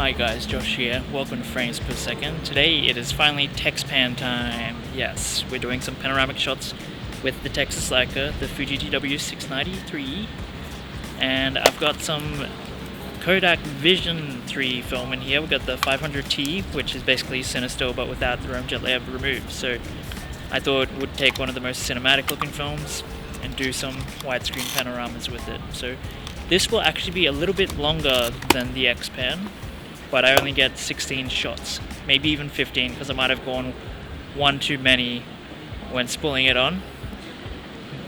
Hi guys, Josh here. Welcome to Frames Per Second. Today it is finally TexPan time. Yes, we're doing some panoramic shots with the Texas Leica, the Fuji GW693, and I've got some Kodak Vision 3 film in here. We've got the 500T, which is basically Cinestill but without the jet layer removed. So I thought would take one of the most cinematic looking films and do some widescreen panoramas with it. So this will actually be a little bit longer than the X-Pan, but I only get 16 shots, maybe even 15, because I might have gone one too many when spooling it on.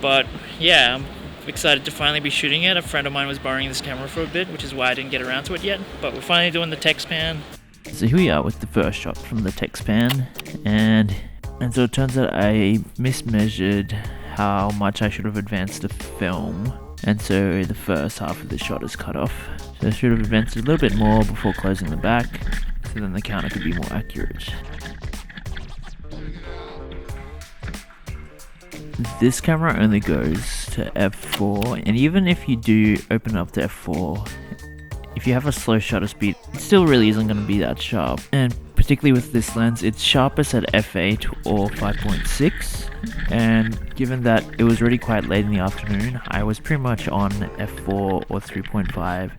But yeah, I'm excited to finally be shooting it. A friend of mine was borrowing this camera for a bit, which is why I didn't get around to it yet, but we're finally doing the TexPan. So here we are with the first shot from the TexPan, and so it turns out I mismeasured how much I should have advanced the film, and so the first half of the shot is cut off. So I should have advanced a little bit more before closing the back, so then the counter could be more accurate. This camera only goes to f4, and even if you do open up to f4, if you have a slow shutter speed, it still really isn't going to be that sharp. And particularly with this lens, it's sharpest at f8 or 5.6, and given that it was already quite late in the afternoon, I was pretty much on f4 or 3.5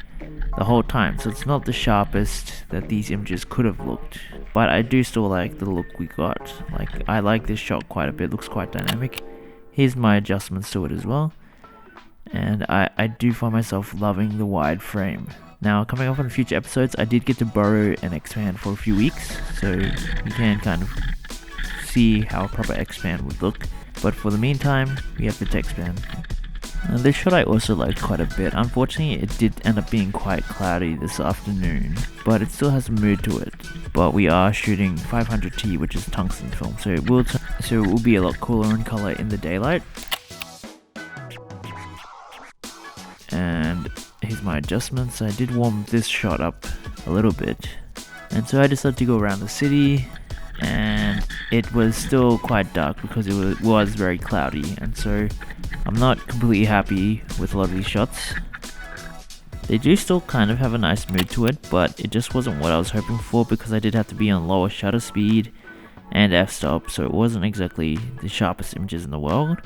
the whole time, so it's not the sharpest that these images could have looked, but I do still like the look we got. Like, I like this shot quite a bit, it looks quite dynamic. Here's my adjustments to it as well, and I do find myself loving the wide frame. Now, coming up on future episodes, I did get to borrow an X-Pan for a few weeks, so you can kind of see how a proper X-Pan would look, but for the meantime, we have the TexPan. Now, this shot I also liked quite a bit. Unfortunately, it did end up being quite cloudy this afternoon, but it still has a mood to it. But we are shooting 500T, which is tungsten film, so it will be a lot cooler in color in the daylight. And here's my adjustments. I did warm this shot up a little bit, and so I decided to go around the city, and it was still quite dark because it was very cloudy, and so I'm not completely happy with a lot of these shots. They do still kind of have a nice mood to it, but it just wasn't what I was hoping for because I did have to be on lower shutter speed and f-stop, so it wasn't exactly the sharpest images in the world.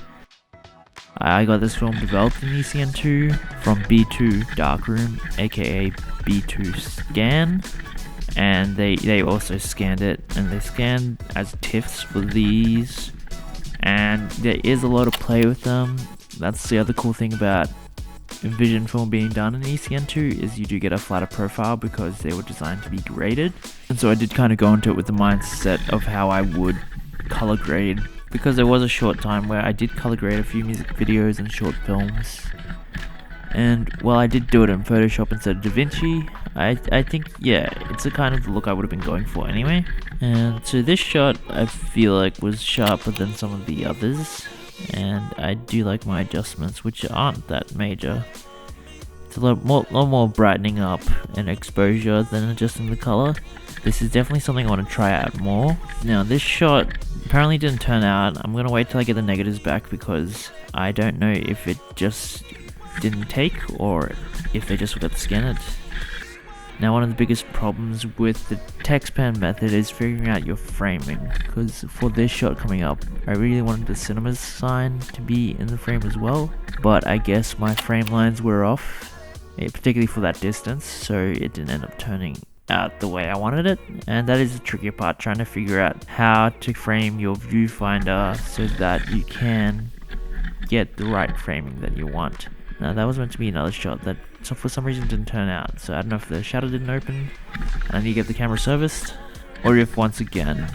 I got this film developed in ECN-2 from B2 Darkroom, aka B2 Scan, and they also scanned it, and they scanned as TIFFs for these, and there is a lot of play with them. That's the other cool thing about Vision film being done in ECN-2 is you do get a flatter profile because they were designed to be graded, and so I did kind of go into it with the mindset of how I would color grade, because there was a short time where I did color grade a few music videos and short films, and while I did do it in Photoshop instead of DaVinci, I think, yeah, it's the kind of look I would have been going for anyway. And so this shot I feel like was sharper than some of the others, and I do like my adjustments, which aren't that major. It's a lot more brightening up and exposure than adjusting the color. This is definitely something I want to try out more. Now, this shot apparently didn't turn out. I'm going to wait till I get the negatives back because I don't know if it just didn't take or if they just forgot to scan it. Now, one of the biggest problems with the TexPan method is figuring out your framing, because for this shot coming up, I really wanted the cinema's sign to be in the frame as well, but I guess my frame lines were off, particularly for that distance, so it didn't end up turning out the way I wanted it, and that is the trickier part, trying to figure out how to frame your viewfinder so that you can get the right framing that you want. Now, that was meant to be another shot that for some reason didn't turn out, so I don't know if the shutter didn't open and I need to get the camera serviced, or if once again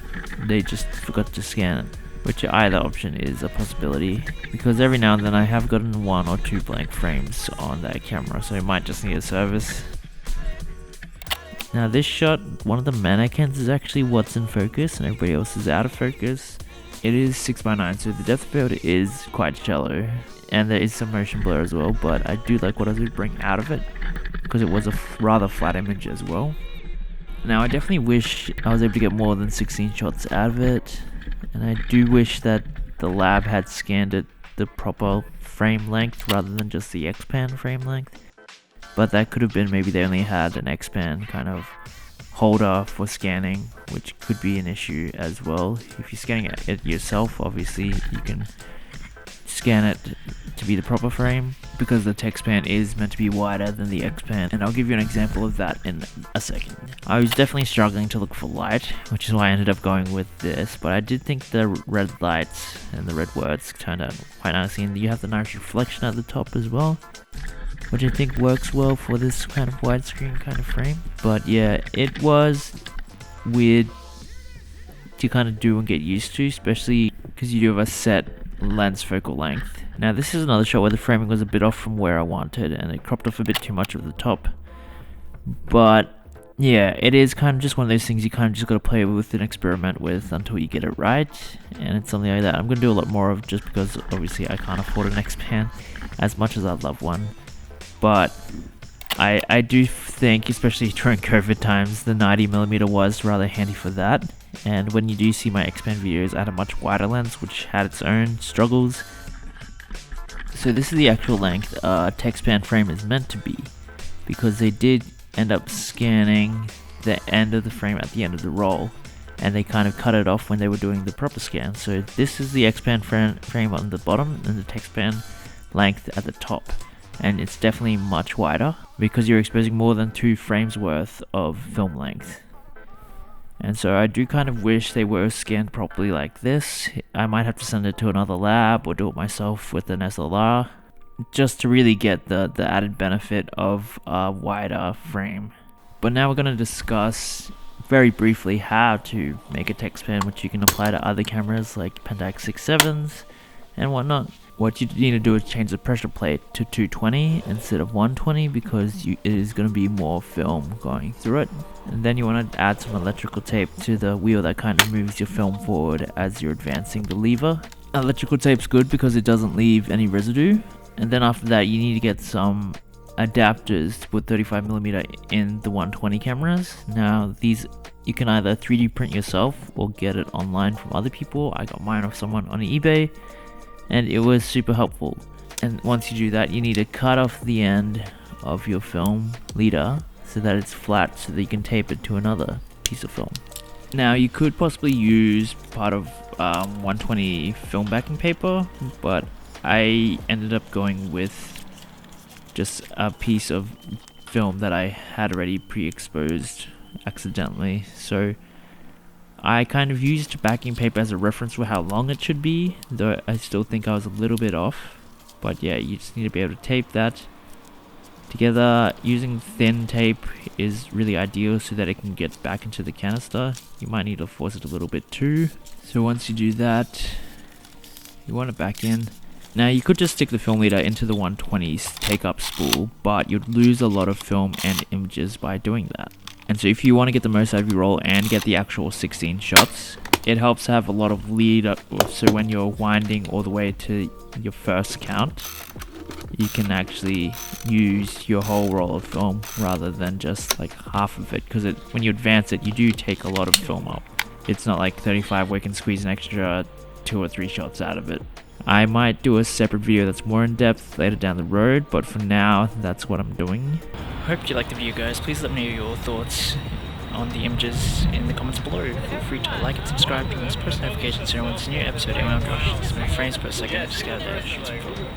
they just forgot to scan it, which either option is a possibility, because every now and then I have gotten 1 or 2 blank frames on that camera, so it might just need a service. Now, this shot, one of the mannequins is actually what's in focus and everybody else is out of focus. It is 6:9, so the depth of field is quite shallow, and there is some motion blur as well, but I do like what I would bring out of it because it was a rather flat image as well. Now, I definitely wish I was able to get more than 16 shots out of it, and I do wish that the lab had scanned it the proper frame length rather than just the X-Pan frame length. But that could have been maybe they only had an X-Pan kind of holder for scanning, which could be an issue as well. If you're scanning it yourself, obviously you can scan it to be the proper frame, because the TexPan is meant to be wider than the X-Pan, and I'll give you an example of that in a second. I was definitely struggling to look for light, which is why I ended up going with this, but I did think the red lights and the red words turned out quite nicely, and you have the nice reflection at the top as well, which I think works well for this kind of widescreen kind of frame. But yeah, it was weird to kind of do and get used to, especially because you do have a set lens focal length. Now this is another shot where the framing was a bit off from where I wanted, and it cropped off a bit too much of the top. But yeah, it is kind of just one of those things you kind of just got to play with and experiment with until you get it right, and it's something like that I'm going to do a lot more of, just because obviously I can't afford an X-Pan as much as I'd love one. But I do think, especially during COVID times, the 90mm was rather handy for that. And when you do see my X-Pan videos, I had a much wider lens, which had its own struggles. So this is the actual length TexPan frame is meant to be, because they did end up scanning the end of the frame at the end of the roll, and they kind of cut it off when they were doing the proper scan. So this is the X-Pan frame on the bottom and the TexPan length at the top, and it's definitely much wider because you're exposing more than 2 frames worth of film length. And so I do kind of wish they were scanned properly like this. I might have to send it to another lab or do it myself with an SLR, just to really get the added benefit of a wider frame. But now we're going to discuss very briefly how to make a TexPan, which you can apply to other cameras like Pentax 6.7s and whatnot. What you need to do is change the pressure plate to 220 instead of 120, because it is going to be more film going through it. And then you want to add some electrical tape to the wheel that kind of moves your film forward as you're advancing the lever. Electrical tape's good because it doesn't leave any residue. And then after that, you need to get some adapters to put 35mm in the 120 cameras. Now these you can either 3D print yourself or get it online from other people. I got mine off someone on eBay, and it was super helpful. And once you do that, you need to cut off the end of your film leader so that it's flat, so that you can tape it to another piece of film. Now you could possibly use part of 120 film backing paper, but I ended up going with just a piece of film that I had already pre-exposed accidentally. So I kind of used backing paper as a reference for how long it should be, though I still think I was a little bit off. But yeah, you just need to be able to tape that together. Using thin tape is really ideal so that it can get back into the canister. You might need to force it a little bit too. So once you do that, you want it back in. Now you could just stick the film leader into the 120's take up spool, but you'd lose a lot of film and images by doing that. And so if you want to get the most out of your roll and get the actual 16 shots, it helps to have a lot of lead up, so when you're winding all the way to your first count, you can actually use your whole roll of film rather than just like half of it, because when you advance it, you do take a lot of film up. It's not like 35 where you can squeeze an extra 2 or 3 shots out of it. I might do a separate video that's more in depth later down the road, but for now, that's what I'm doing. Hope you liked the video, guys. Please let me know your thoughts on the images in the comments below. Feel free to like and subscribe to post notifications so no one's new episode. I'm Josh. This is my frames per second. Just get out there, shoot some film.